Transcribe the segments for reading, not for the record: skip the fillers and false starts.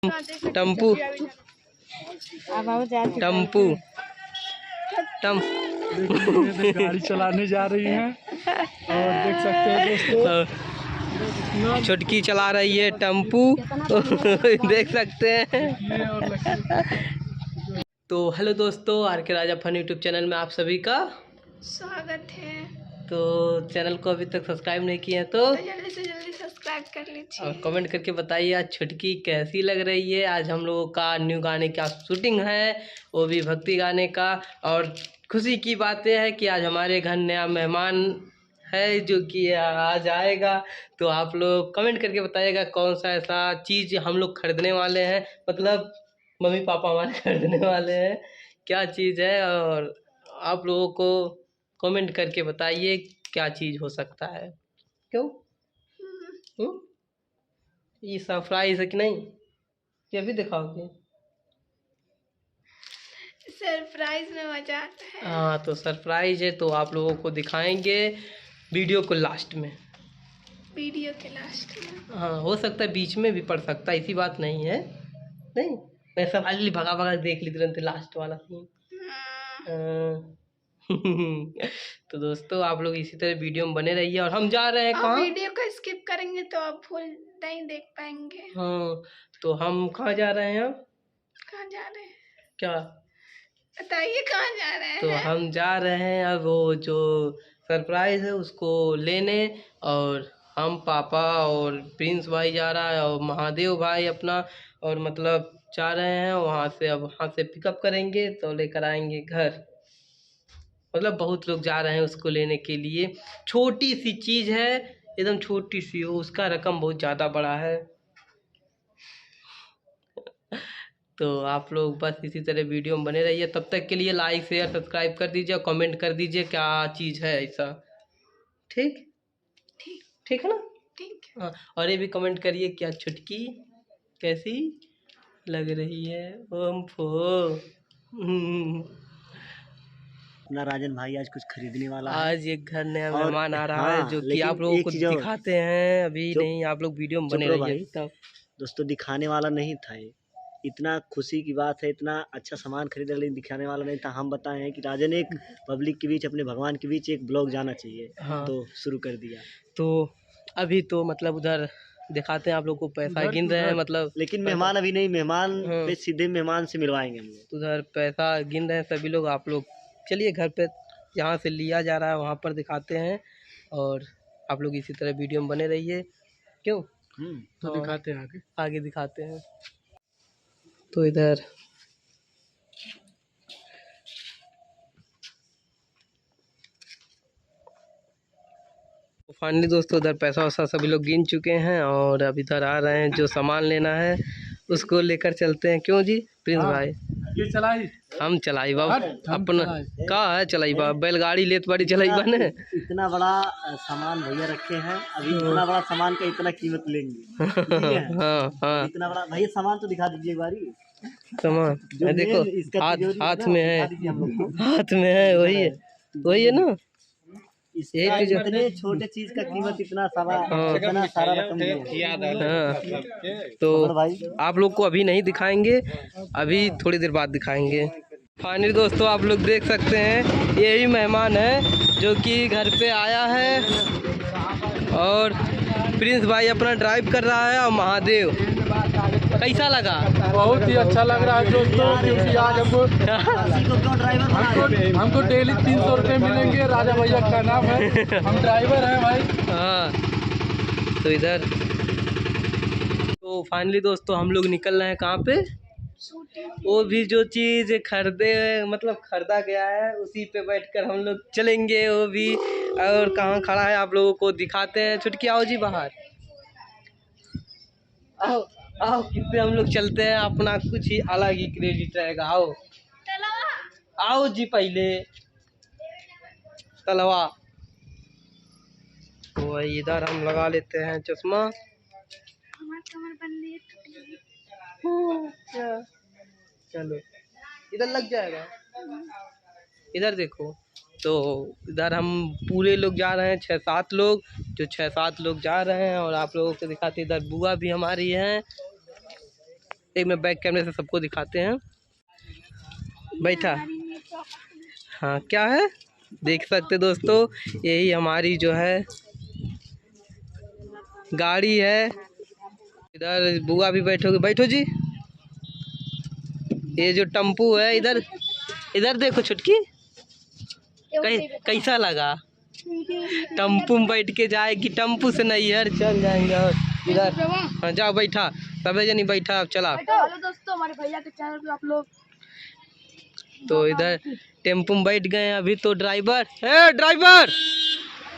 टम्पू टम्पू गाड़ी चलाने जा रही हैं और देख सकते हैं दोस्तों, छुटकी चला रही है टम्पू देख सकते हैं। तो हेलो दोस्तों, आर के राजा फन यूट्यूब चैनल में आप सभी का स्वागत है। तो चैनल को अभी तक सब्सक्राइब नहीं किए हैं तो जल्दी से जल्दी सब्सक्राइब कर लीजिए और कमेंट करके बताइए आज छुटकी कैसी लग रही है। आज हम लोगों का न्यू गाने का शूटिंग है, वो भी भक्ति गाने का। और खुशी की बात यह है कि आज हमारे घर नया मेहमान है जो कि आज आएगा। तो आप लोग कमेंट करके बताइएगा कौन सा ऐसा चीज़ हम लोग खरीदने वाले हैं, मतलब मम्मी पापा हमारे खरीदने वाले हैं, क्या चीज़ है। और आप लोगों को कमेंट करके बताइए क्या चीज़ हो सकता है। क्यों ये सरप्राइज है कि नहीं, ये भी दिखाओगे? सरप्राइज में मजा आता है। हाँ तो सरप्राइज है, तो आप लोगों को दिखाएंगे वीडियो को लास्ट में, वीडियो के लास्ट में। हाँ हो सकता है बीच में भी पड़ सकता है, ऐसी बात नहीं है। नहीं वैसा खाली भगा भगा देख ली तुरंत लास्ट वाला सीन। तो दोस्तों आप लोग इसी तरह वीडियो में बने रहिए। और हम जा रहे हैं कहाँ? वीडियो को स्किप करेंगे तो आप फुल नहीं देख पाएंगे। हाँ तो हम कहाँ जा रहे हैं? कहाँ जा रहे हैं? क्या बताइए कहाँ जा रहे हैं? तो हम जा रहे हैं अब वो जो सरप्राइज है उसको लेने। और हम पापा और प्रिंस भाई जा रहा है और महादेव भाई अपना, और मतलब जा रहे हैं वहाँ से। अब वहाँ से पिकअप करेंगे तो लेकर आएंगे घर। मतलब बहुत लोग जा रहे हैं उसको लेने के लिए। छोटी सी चीज़ है, एकदम छोटी सी हो, उसका रकम बहुत ज़्यादा बड़ा है। तो आप लोग बस इसी तरह वीडियो में बने रहिए। तब तक के लिए लाइक शेयर सब्सक्राइब कर दीजिए और कमेंट कर दीजिए क्या चीज़ है ऐसा। ठीक ठीक ठीक है ना? ठीक। हाँ और ये भी कमेंट करिए क्या छुटकी कैसी लग रही है। ओम फो अपना राजन भाई आज कुछ खरीदने वाला है। आज एक घर नया और मेहमान आ रहा हाँ, है जो कि लेकिन आप लोगों एक को चीज़ और, दिखाते हैं अभी नहीं, आप लोग वीडियो में बने रहिए। तब दोस्तों दिखाने वाला नहीं था ये, इतना खुशी की बात है, इतना अच्छा सामान खरीदा लेकिन दिखाने वाला नहीं था। हम बताए हैं कि राजन एक पब्लिक के बीच, अपने भगवान के बीच एक ब्लॉग जाना चाहिए। हाँ तो शुरू कर दिया। तो अभी तो मतलब उधर दिखाते हैं आप लोग को, पैसा गिन रहे हैं मतलब। लेकिन मेहमान अभी नहीं, मेहमान पे सीधे मेहमान से मिलवाएंगे हम लोग। उधर पैसा गिन रहे हैं सभी लोग। आप लोग चलिए घर पे जहाँ से लिया जा रहा है वहाँ पर दिखाते हैं। और आप लोग इसी तरह वीडियो में बने रहिए। क्यों तो दिखाते हैं आगे दिखाते हैं। तो इधर फाइनली दोस्तों उधर पैसा वैसा सभी लोग गिन चुके हैं और अब इधर आ रहे हैं जो सामान लेना है उसको लेकर चलते हैं। क्यों जी प्रिंस भाई? ये चलाई हम चलाई बाबा अपना का है चलाई बाबा, बैलगाड़ी लेत बड़ी चलाई बने। इतना बड़ा सामान भैया रखे हैं, अभी इतना बड़ा सामान का इतना कीमत लेंगे। हाँ हाँ इतना बड़ा भैया सामान तो दिखा दीजिए एक बारी। सामान देखो हाथ में है, हाथ में है, वही है ना। इतने छोटे चीज का कीमत इतना सारा रकम हाँ तो आप लोग को अभी नहीं दिखाएंगे, अभी थोड़ी देर बाद दिखाएंगे। फाइनली दोस्तों आप लोग देख सकते हैं यही मेहमान है जो कि घर पे आया है। और प्रिंस भाई अपना ड्राइव कर रहा है और महादेव कैसा लगा? बहुत ही अच्छा लग रहा है दोस्तों, क्योंकि आज हमको डेली 300 रुपये मिलेंगे। राजा भैया का नाम है, हम ड्राइवर हैं भाई। हाँ तो इधर तो फाइनली दोस्तों हम लोग निकल रहे हैं कहाँ पे? वो भी जो चीज़ खरीदे मतलब खरीदा गया है उसी पे बैठकर हम लोग चलेंगे वो भी। और कहाँ खड़ा है आप लोगों को दिखाते हैं। छुटकी आओ जी बाहर, आओ आओ किससे हम लोग चलते हैं, अपना कुछ ही अलग ही क्रेडिट रहेगा। आओ आओ जी पहले तलवा। तो इधर हम लगा लेते हैं चश्मा। चलो इधर लग जाएगा, इधर देखो। तो इधर हम पूरे लोग जा रहे हैं 6-7 लोग, जो 6-7 लोग जा रहे हैं। और आप लोगों को दिखाते इधर बुआ भी हमारी हैं। एक मैं बैक कैमरे से सबको दिखाते हैं। बैठा, हाँ क्या है देख सकते दोस्तों, यही हमारी जो है गाड़ी है। इधर बुआ भी बैठोगे, बैठो जी। ये जो टेम्पू है, इधर इधर देखो छुटकी, कैसा लगा? टेम्पू में बैठ के जाएगी, टेम्पू से नहीं यार चल जाएंगे। और इधर हाँ जाओ बैठा, सब जनी बैठा, अब चला। हेलो दोस्तों, हमारे भैया के चैनल पे आप लोग। तो इधर टेम्पू में बैठ गए हैं अभी। तो ड्राइवर, ड्राइवर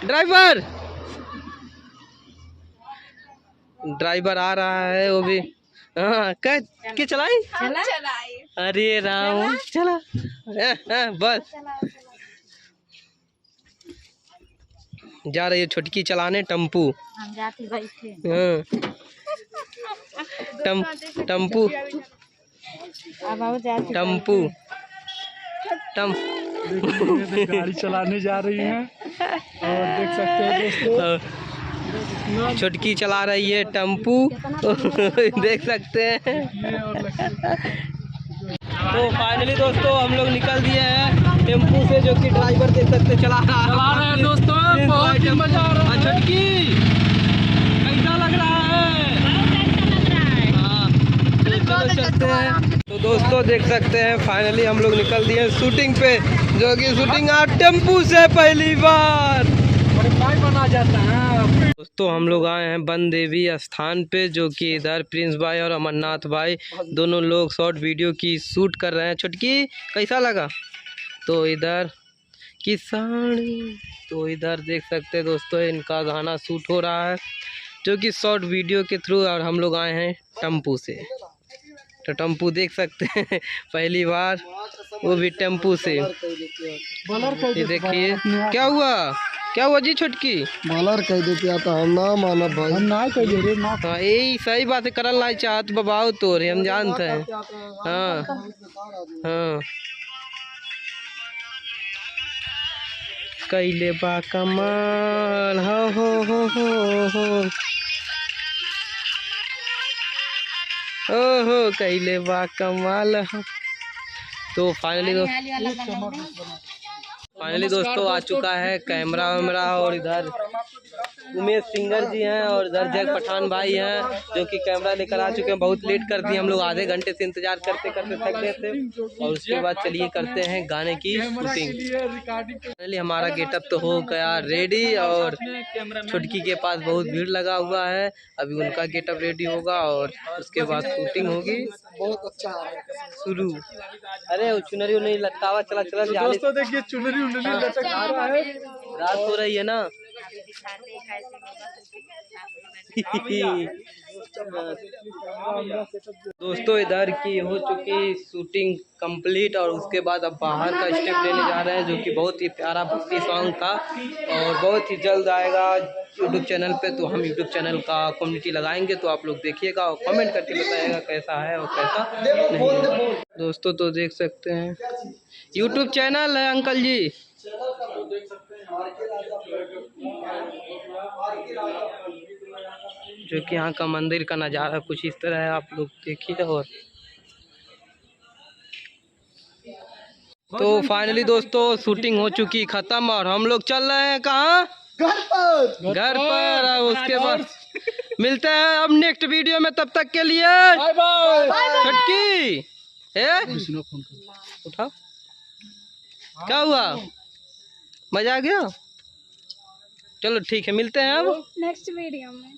ड्राइवर ड्राइवर आ रहा है वो भी। हाँ कह के चलाई, अरे राम चला। बस जा रही है छुटकी चलाने टेम्पू। हम जाते बैठे। टेम्पू टेम्पू गाड़ी चलाने जा रही हैं और देख सकते हैं दोस्तों, छुटकी चला रही है टेम्पू। देख सकते हैं। तो फाइनली दोस्तों हम लोग निकल दिए हैं टेम्पू से, जो कि ड्राइवर देख सकते चला रहे हैं दोस्तों। बहुत ही मजा आ रहा है। छुटकी कैसा लग रहा है? हाँ चलो चलते हैं। तो दोस्तों देख सकते हैं फाइनली हम लोग निकल दिए शूटिंग पे, जो कि शूटिंग आज टेम्पू से पहली बार बना जाता है। दोस्तों हम लोग आए हैं वन देवी स्थान पे, जो कि इधर प्रिंस भाई और अमरनाथ भाई दोनों लोग शॉर्ट वीडियो की शूट कर रहे हैं। छुटकी कैसा लगा? तो इधर किसान, तो इधर देख सकते हैं दोस्तों इनका गाना शूट हो रहा है, जो कि शॉर्ट वीडियो के थ्रू। और हम लोग आए हैं टेम्पू से, तो टेम्पू देख सकते हैं पहली बार, वो भी टेम्पू से। ये देखिए क्या हुआ, क्या हुआ जी छुटकी? बॉलर कह देते आता हम ना माना भाई, हम ना कह दे ना। हाँ यही सही बात है, करल नहीं चाहत बबाओ तो रे, हम जानते हैं। हाँ हाँ कैले बा कमाल, हो ओहो कैले बा कमाल हो। तो फाइनली दोस्तों आ चुका है कैमरा वैमरा, और इधर उमेश सिंगर जी हैं और इधर जय पठान भाई हैं, जो कि कैमरा लेकर आ चुके हैं। बहुत लेट कर दिए हम लोग, आधे घंटे से इंतजार करते करते थक गए थे। और उसके बाद चलिए करते हैं गाने की शूटिंग। फाइनली हमारा गेटअप तो हो गया रेडी, और छुटकी के पास बहुत भीड़ लगा हुआ है। अभी उनका गेटअप रेडी होगा और उसके बाद शूटिंग होगी। बहुत अच्छा शुरू, अरे चुनरी नहीं लटकावा, चला चला दोस्तों देखिए चुनरी लटक रहा है, रात हो रही है ना। दोस्तों इधर की हो चुकी शूटिंग कंप्लीट, और उसके बाद अब बाहर का स्टेप लेने जा रहे हैं, जो कि बहुत ही प्यारा भक्ति सॉन्ग था और बहुत ही जल्द आएगा यूट्यूब चैनल पे। तो हम यूट्यूब चैनल का कम्युनिटी लगाएंगे, तो आप लोग देखिएगा और कमेंट करके बताइएगा कैसा है और कैसा नहीं है। दोस्तों तो देख सकते हैं यूट्यूब चैनल है अंकल जी, जो कि यहाँ का मंदिर का नज़ारा कुछ इस तरह है, आप लोग देखिए। और तो फाइनली दोस्तों शूटिंग हो चुकी खत्म, और हम लोग चल रहे हैं कहाँ? घर पर। उसके बाद मिलते हैं अब नेक्स्ट वीडियो में, तब तक के लिए छुटकी उठाओ। क्या हुआ, मजा आ गया? चलो ठीक है, मिलते हैं अब नेक्स्ट वीडियो में।